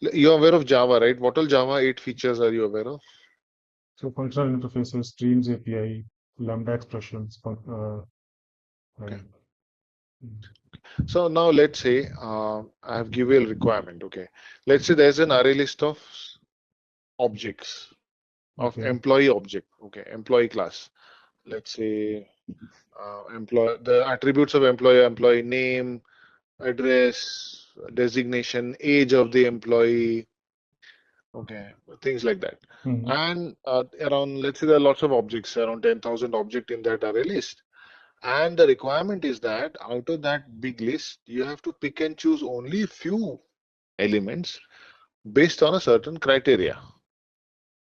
You're aware of Java, right? What all Java 8 features are you aware of? So functional interfaces, streams API, Lambda expressions, Okay. and So now let's say I have given a requirement. Okay. Let's say there's an array list of objects of okay. employee object. Okay. Employee class. Let's say employee the attributes of employee name, address, designation, age of the employee. Okay. Things like that. Mhm. And around, let's say there are lots of objects, around 10,000 objects in that array list. And the requirement is that out of that big list, you have to pick and choose only few elements based on a certain criteria.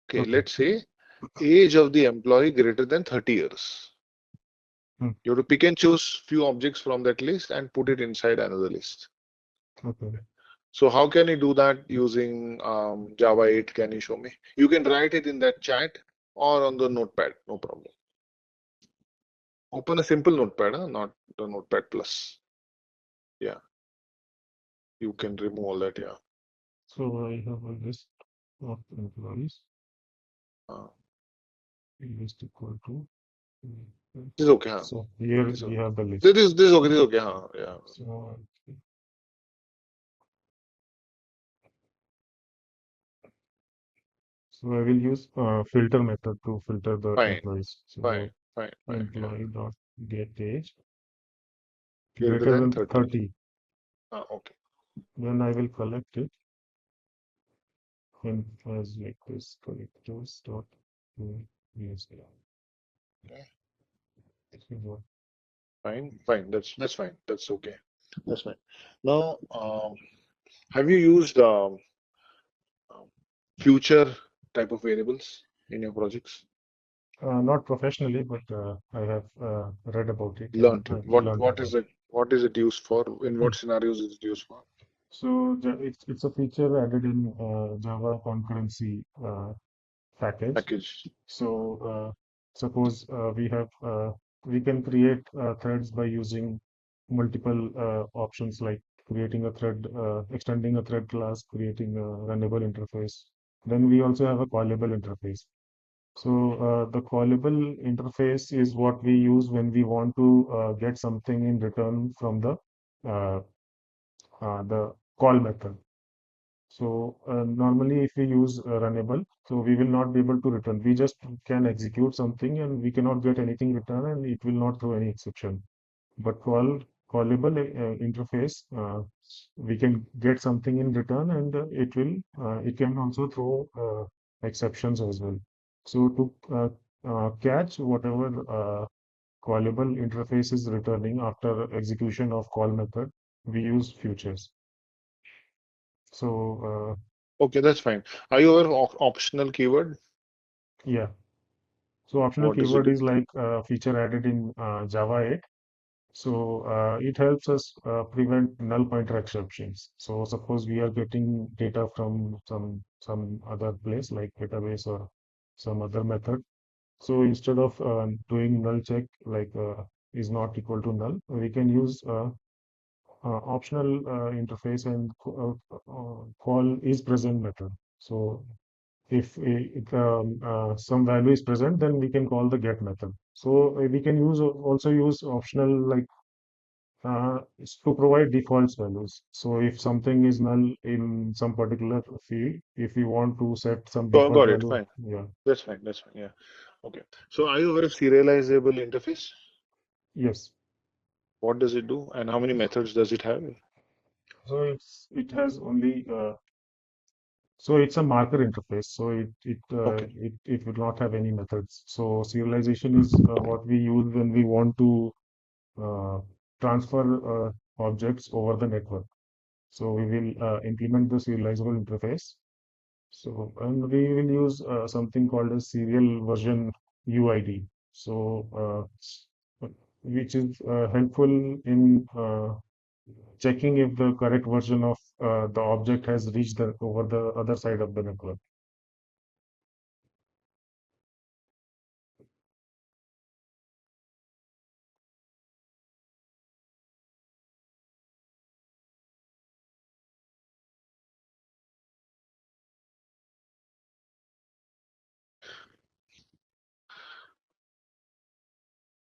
Okay, Okay. let's say age of the employee greater than 30 years. Mm. You have to pick and choose few objects from that list and put it inside another list. Okay. So how can you do that using Java 8? Can you show me? You can write it in that chat or on the notepad, no problem. Open a simple notepad, huh? Not the notepad plus. Yeah, you can remove all that. Yeah. So I have a list of employees. Uh, List equal to. this is okay, huh? So here This, we have the list. this is okay. This is okay, huh? Yeah. So so I will use filter method to filter the Fine, employees. fine, So fine, fine. Yeah. employee dot get age Greater greater than than 30. 30. Okay. Then I will collect it and as like this collectors dot yes. Okay. This is what. Fine, fine. That's fine. That's okay. That's fine. Now, have you used um, future type of variables in your projects? Not professionally, but I have read about it and Learned. I've What learned what about is it? What is it used for? In it. what scenarios is it used for? So it's a feature added in Java concurrency package. Package. So suppose we can create threads by using multiple options like creating a thread, extending a thread class, creating a runnable interface. Then we also have a callable interface. So the callable interface is what we use when we want to get something in return from uh, the call method. So normally if we use runnable, so we will not be able to return. We just can execute something and we cannot get anything return and it will not throw any exception. But callable interface, we can get something in return and it can also throw exceptions as well. So to catch whatever callable interface is returning after execution of call method, we use futures. So Okay, that's fine. Are you aware of optional keyword? yeah. So optional What does it keyword do? is like a feature added in Java 8. So it helps us prevent null pointer exceptions. So suppose we are getting data from some other place like database or some other method. So instead of doing null check like is not equal to null, we can use optional interface and call is present method. So if some value is present, then we can call the get method. So we can also use optional like to provide defaults values. So if something is null in some particular field, if we want to set some default Got it. value, Fine. yeah, That's fine. That's fine. Yeah. Okay. So are you aware of serializable interface? yes. What does it do and how many methods does it have? So it has only so it's a marker interface. So Okay. it will not have any methods. So serialization is what we use when we want to uh, transfer objects over the network. So we will implement the serializable interface. So and we will use something called a serial version UID. So which is helpful in checking if the correct version of the object has reached over the other side of the network.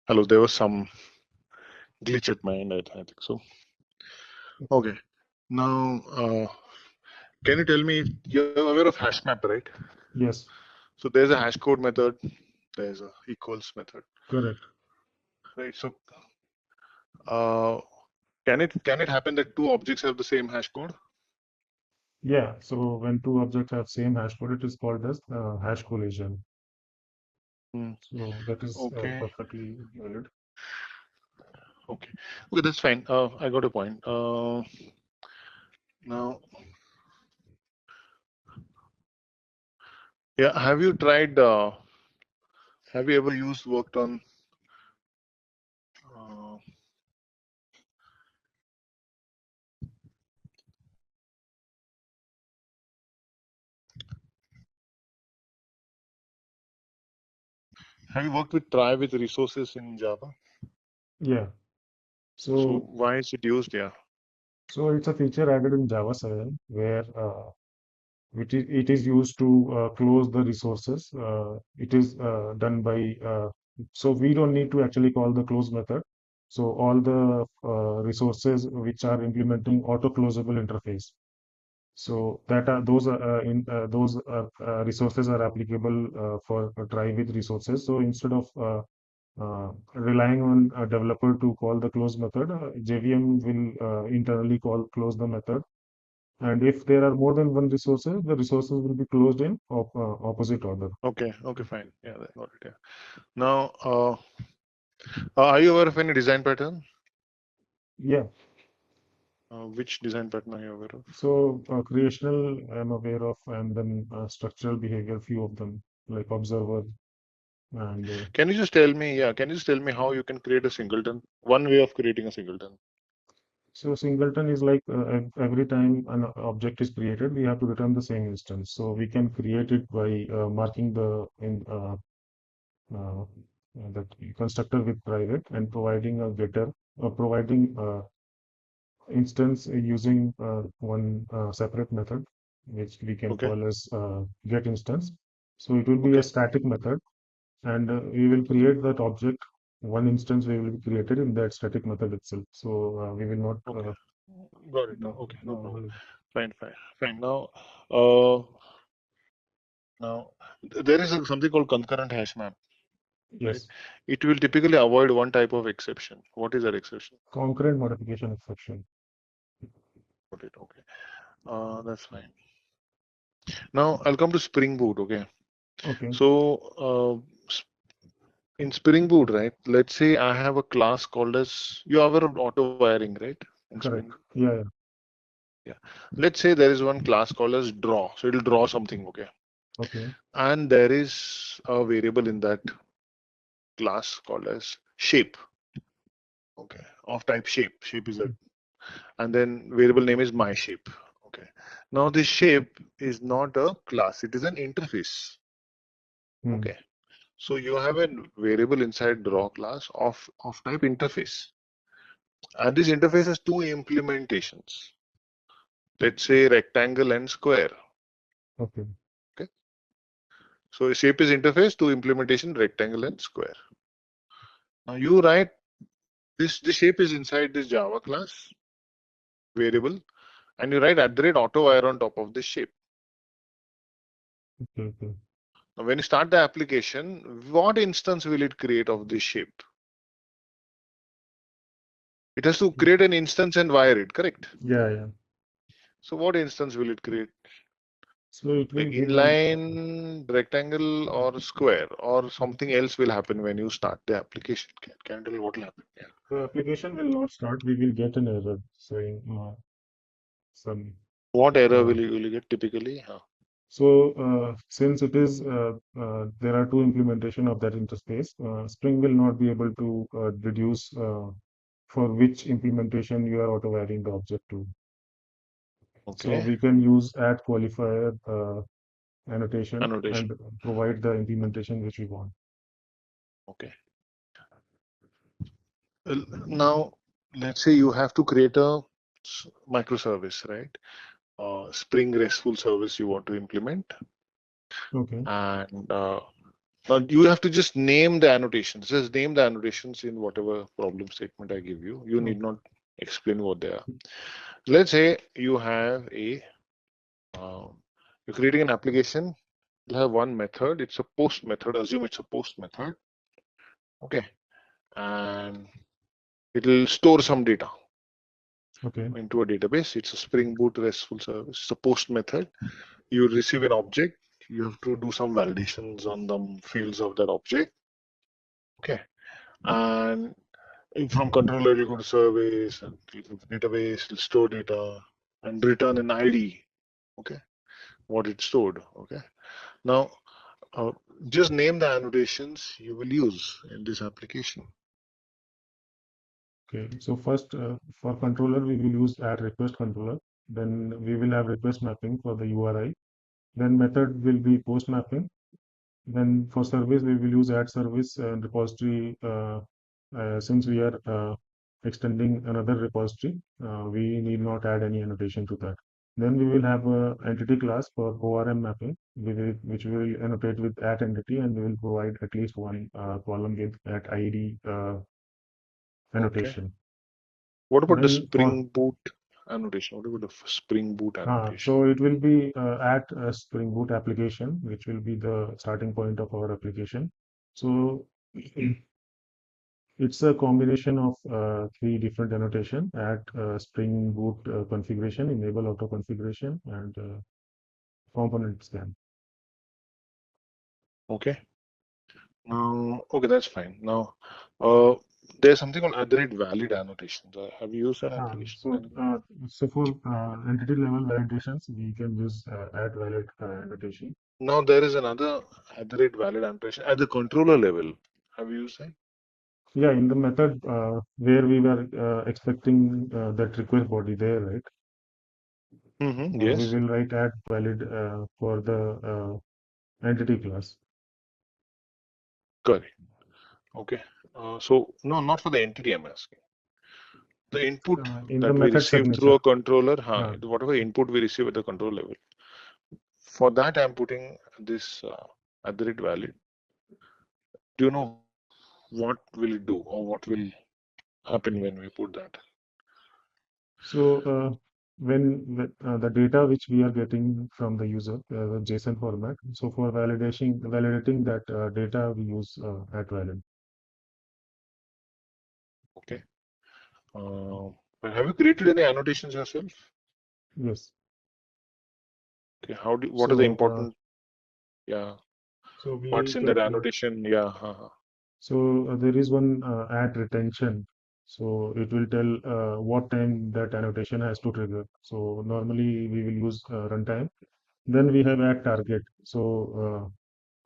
Hello, there was some glitch at my end, I think so. Okay. Now, can you tell me, you're aware of hash map, right? Yes, So there's a hash code method, there's a equals method, correct. right? So, uh, can it happen that two objects have the same hash code? Yeah, so when two objects have same hash code, it is called as hash collision. Hmm. So that is Okay. perfectly valid. Okay. Okay, that's fine. I got a point. Now, yeah, have you tried? Have you ever worked on? Uh, have you worked with try with resources in Java? Yeah. So So why is it used? Yeah. so it's a feature added in Java 7 where it is used to close the resources. It is done by so we don't need to actually call the close method. So all the resources which are implementing auto closable interface. So that are those are those resources are applicable for try with resources. So instead of relying on a developer to call the close method, JVM will internally close the method. And if there are more than one resources, the resources will be closed in opposite order. Okay. Okay. Fine. Yeah, I got it. Yeah. Now, are you aware of any design pattern? Yeah. Which design pattern are you aware of? So creational, I'm aware of, and then structural behavior, few of them, like observer and Can you just tell me? Yeah. Can you just tell me how you can create a singleton? One way of creating a singleton. so singleton is like every time an object is created, we have to return the same instance. So we can create it by marking uh, that constructor with private and providing a getter, providing instance using one separate method, which we can Okay. call as get instance. So it will be a Okay. static method, and we will create that object. One instance we will be created in that static method itself. So we will not. Okay. Got it. No, Okay. No problem. no, Fine. Fine. Fine. Uh, now there is something called concurrent hash map, right? yes, It will typically avoid one type of exception. What is that exception? concurrent modification exception. Got it. Okay. That's fine. Now I'll come to Spring Boot. Okay. Okay, So in Spring Boot, right? Let's say I have a class called as you are aware of auto wiring, right? In Spring correct. Boot. Yeah, yeah. Yeah. Let's say there is one class called as draw. So it'll draw something. Okay. Okay. And there is a variable in that class called as shape. Okay. Of type shape. Shape is a, and then variable name is my shape. Okay. Now this shape is not a class. It is an interface. Hmm. Okay. So you have a variable inside draw class of type interface. And this interface has two implementations. Let's say rectangle and square. Okay. Okay. So shape is interface to implementation rectangle and square. Now you write this shape is inside this Java class variable, and you write @auto wire on top of this shape. Okay. Okay. Now when you start the application, what instance will it create of this shape? It has to create an instance and wire it, correct? Yeah, yeah. So what instance will it create? So it will Like give an inline, rectangle, or square, or something else will happen when you start the application. Can you tell what will happen? Yeah. the application will not start. We will get an error saying some. What error Uh, will you get typically? Huh. so since it is there are two implementation of that interface, Spring will not be able to deduce for which implementation you are auto varying the object to. So Okay, we can use add qualifier annotation annotation. and provide the implementation which we want. Okay. Now, let's say you have to create a microservice, right? Spring RESTful service you want to implement, Okay. and Now you have to just name the annotations. Just name the annotations in whatever problem statement I give you. You need Okay. not explain what they are. Let's say you have a you're creating an application. You have one method. It's a post method. Assume it's a post method. Okay, and it'll store some data Okay. into a database. It's a Spring Boot RESTful service. It's a post method. You receive an object. You have to do some validations on the fields of that object. Okay, and from controller, you go to service and database, it'll store data and return an ID. Okay, what it stored. Okay, now uh, just name the annotations you will use in this application. Okay. So first, for controller, we will use add request controller. Then we will have request mapping for the URI. Then method will be post mapping. Then for service, we will use add service and repository. Since we are extending another repository, we need not add any annotation to that. Then we will have a entity class for ORM mapping, which we will annotate with at entity, and we will provide at least one column with at ID Okay. annotation. What about the Then for Spring Boot annotation? What about the Spring Boot annotation? so it will be at a Spring Boot application, which will be the starting point of our application. So it's a combination of three different annotation at Spring Boot configuration, enable auto configuration, and component scan. Okay. Okay, that's fine. Now, uh, there's something called valid annotations. Have you used that application? So for entity level validations, we can use add valid annotation. Now there is another valid annotation at the controller level. Have you used that? Yeah, in the method where we were expecting that request body there, right? We Yes, will write add valid for the entity class. correct. Okay. So no, not for the entity I'm asking. The input In the that we method receive through signature. a controller, Uh, whatever input we receive at the control level. For that, I'm putting this valid. Do you know what will it do or what will happen when we put that? so when the data which we are getting from the user, the JSON format. So for validating that data, we use at valid. Okay. But have you created any annotations yourself? Yes. Okay. What are the So important, yeah, so we parts in that get annotation? Yeah. so there is one at retention. So it will tell what time that annotation has to trigger. So normally we will use runtime. Then we have at target. So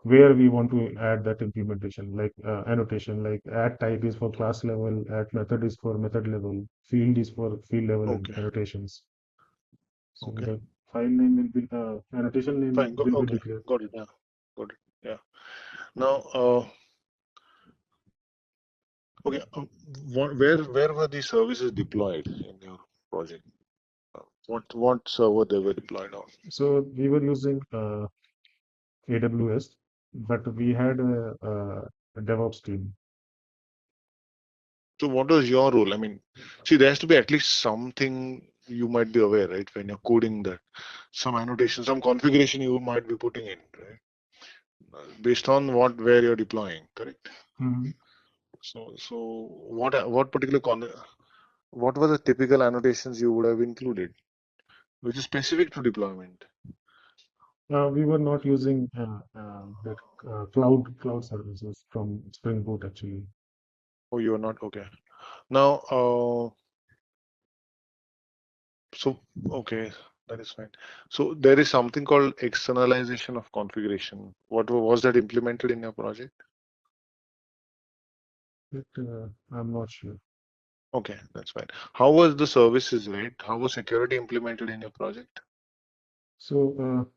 where we want to add that implementation, like annotation, like at type is for class level, at method is for method level, field is for field level Okay. annotations. So Okay. the file name will be annotation name Fine. will be Okay. declared. Got it. Yeah. Got it. Yeah. Now, okay. Where were these services deployed in your project? What server they were deployed on? So we were using AWS, but we had a DevOps team. So what was your role? I mean, see, there has to be at least something you might be aware, right? When you're coding that, some annotation, some configuration you might be putting in, right? Based on where you're deploying, correct? Mhm. So what particular what were the typical annotations you would have included, which is specific to deployment? We were not using that cloud services from Spring Boot actually. Oh, you're not okay. Now, so okay, that is fine. So there is something called externalization of configuration. Was that implemented in your project? But, I'm not sure. Okay, that's fine. How was the services, right? How was security implemented in your project? So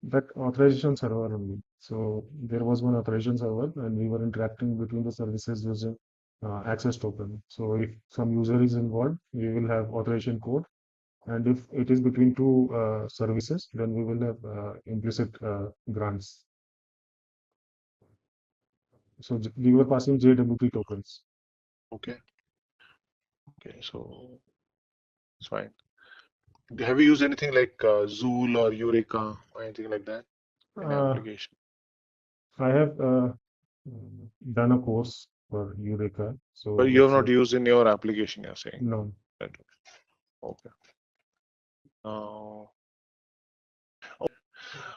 that authorization server only. So there was one authorization server, and we were interacting between the services using access token. So if some user is involved, we will have authorization code, and if it is between two services, then we will have implicit grants. So we were passing JWT tokens. Okay. Okay. So it's fine. Have you used anything like Zool or Eureka or anything like that in your Uh, application? I have done a course for Eureka, But so you have it's not a used in your application, you're saying. no. Right. Okay. Uh,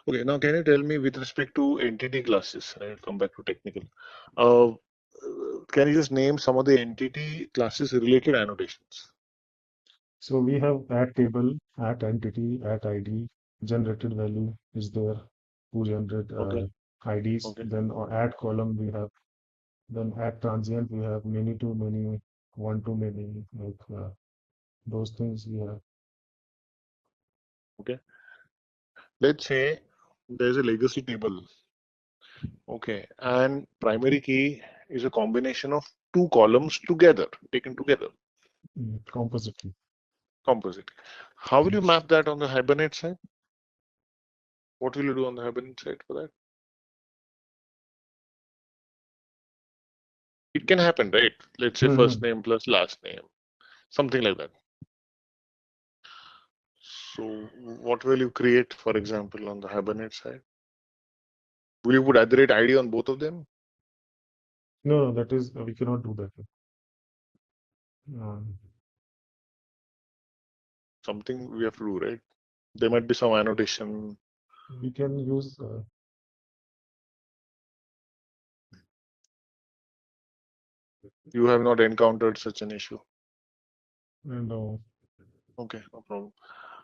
okay. Now, can you tell me with respect to entity classes, right? Come back to technical. Uh, can you just name some of the entity classes related annotations? So we have at table, at entity, at ID, generated value is there to generate Okay. IDs. Okay. Then at column we have, then at transient we have many to many, one to many, like those things we have. Okay. Let's say there's a legacy table. Okay. And primary key is a combination of two columns together, taken together, Compositely. composite. How will you Yes. map that on the Hibernate side? What will you do on the Hibernate side for that? It can happen, right? Let's say first Mhm. name plus last name, something like that. So what will you create, for example, on the Hibernate side? Will you put @ID on both of them? No, no, that is we cannot do that. Um, Something we have to do, right? There might be some annotation. we can use You have not encountered such an issue. no. Okay, no problem.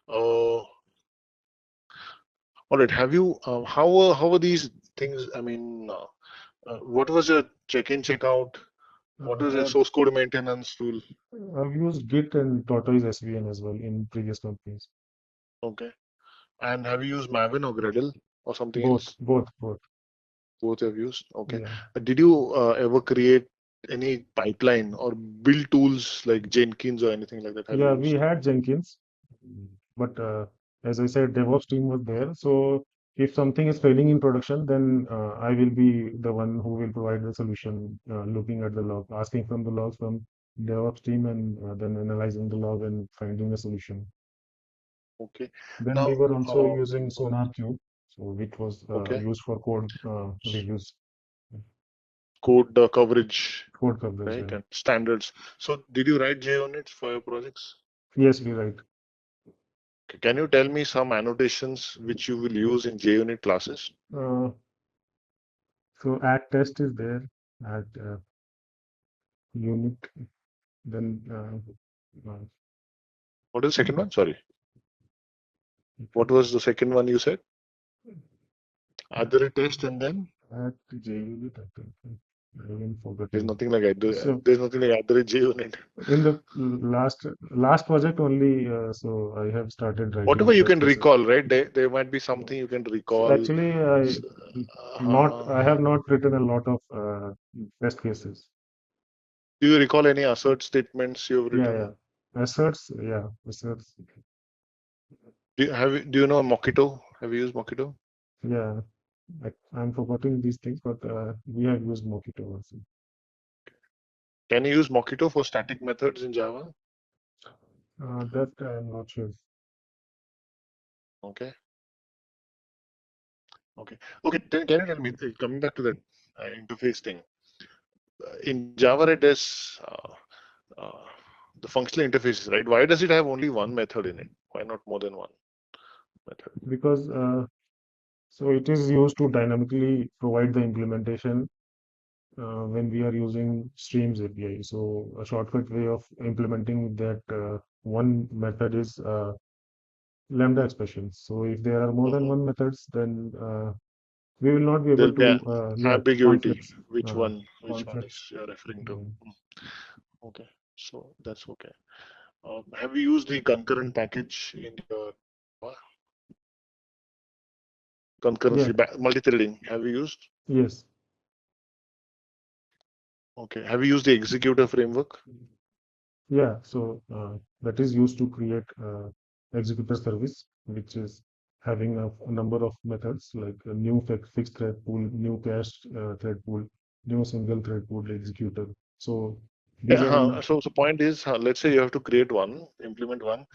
All right. Have you? How are these things? I mean, what was your check-in, check-out? What is a I've source code maintenance tool? I've used Git and Tortoise SVN as well in previous companies. Okay. And have you used Maven or Gradle or something Both, else? both, both. Both have used. Okay. Yeah. Did you ever create any pipeline or build tools like Jenkins or anything like that? Have you Yeah, we used? had Jenkins, but as I said, DevOps team was there. So if something is failing in production, then I will be the one who will provide the solution, looking at the log, asking from the logs from DevOps team, and then analyzing the log and finding a solution. Okay. Then we Now, were also using SonarQube, so which was okay, used for code reviews, code coverage, code coverage. right, Yeah. and standards. So, did you write JUnits for your projects? Yes, we write. Okay. Can you tell me some annotations which you will use in JUnit classes? Uh, so at test is there, at unit, then What is the second one? Sorry. What uh, was the second one you said? Other test and then at JUnit, I think. I even there's forgotten. nothing like other. So There's nothing like other JUnit. in the last project only, so I have started Whatever writing you test can cases. recall, right? There might be something you can So recall. actually, S- I have not written a lot of test cases. do you recall any assert statements you've Yeah, written? yeah. Asserts, yeah, asserts. Do you know Mockito? Have you used Mockito? Yeah, I'm forgetting these things, but we have used Mockito also. Can you use Mockito for static methods in Java? That I'm not sure. Okay. Okay. Okay. Then can you tell me, coming back to that interface thing, in Java, it is uh, the functional interfaces, right? Why does it have only one method in it? Why not more than one method? Because so it is used to dynamically provide the implementation when we are using Streams API. So a shortcut way of implementing that one method is Lambda expressions. So if there are more than Mhm. one methods, then we will not be able There'll be to, yeah, ambiguity. conflicts, uh, Which one is conflicts. you're referring to? Mm. Okay. So that's okay. Have you used the concurrent package in your uh, Yeah, concurrency multi-threading? Have you used? yes, Okay. Have you used the executor framework? yeah. So that is used to create executor service, which is having a number of methods like a new fixed thread pool, new cached thread pool, new single thread would execute it. So these Yeah, are all. so point is, let's say you have to create one, implement one,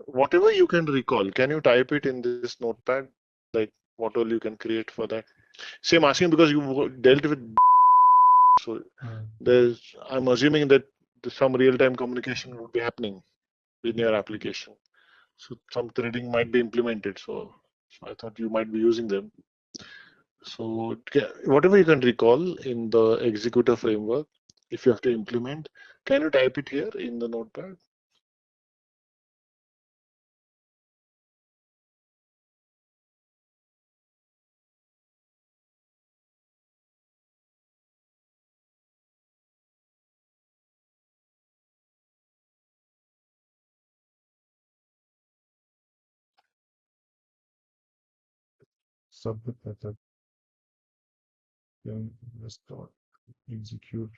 whatever you can recall, can you type it in this notepad? Like what all you can create for that? Same asking because you dealt with, so Uh, I'm assuming that some real-time communication would be happening in your application. So some threading might be implemented. So I thought you might be using them. So whatever you can recall in the executor framework, if you have to implement, can you type it here in the notepad? Submit method can start execute.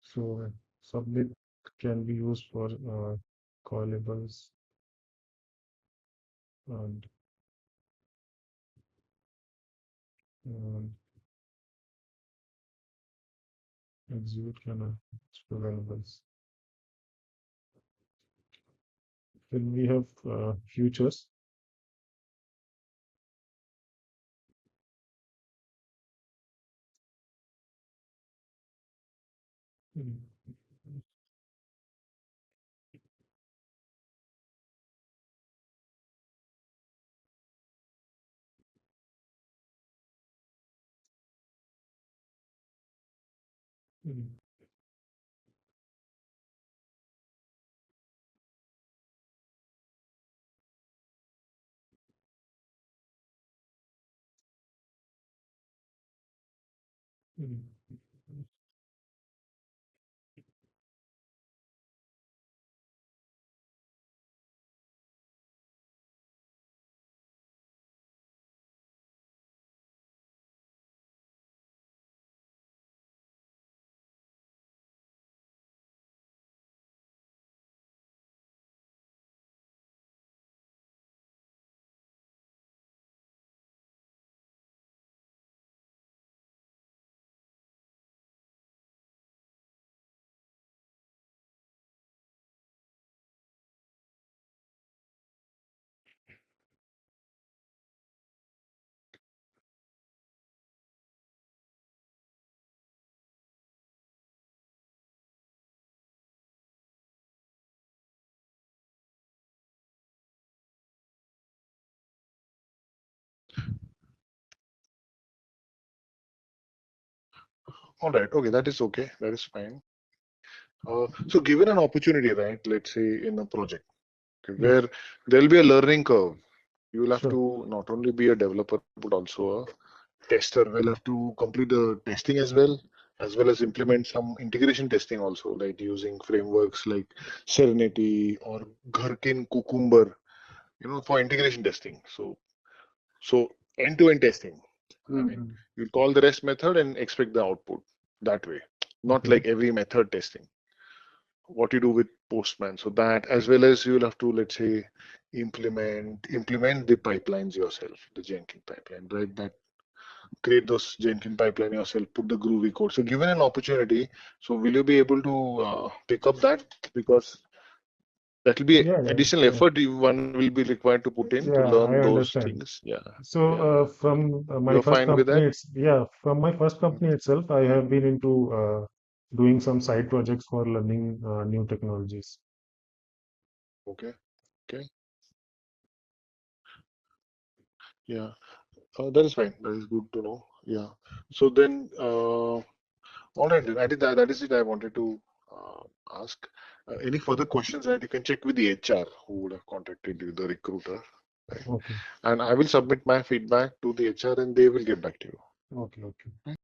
So submit can be used for callables and um, execute can variables. Then we have futures. Mm, mm, mm, All right. Okay, that is okay. That is fine. So given an opportunity, right? Let's say in a project, okay, Yes, where there'll be a learning curve. You will have sure. to not only be a developer but also a tester. Will have to complete the testing as well as implement some integration testing also, like using frameworks like Serenity or Gherkin Cucumber, for integration testing. So end-to-end testing. I mean, Mm. you call the REST method and expect the output that way, not Okay. like every method testing. What you do with Postman, so that as well as you'll have to, let's say, implement the pipelines yourself, the Jenkins pipeline, right? That create those Jenkins pipeline yourself, put the groovy code. So given an opportunity, so will you be able to pick up that? Because that will be Yeah, yeah, additional yeah. effort one will be required to put in to Yeah, learn I those understand. things. Yeah, So yeah. from my You're first fine with company, that? it's yeah, from my first company itself, I have been into doing some side projects for learning new technologies. Okay, okay, yeah. That is fine. That is good to know. Yeah. So then, all right, then. I think that is it I wanted to ask. Any further questions that you can check with the HR who would have contacted you, the recruiter, right? Okay, And I will submit my feedback to the HR and they will get back to you. okay, okay. Right?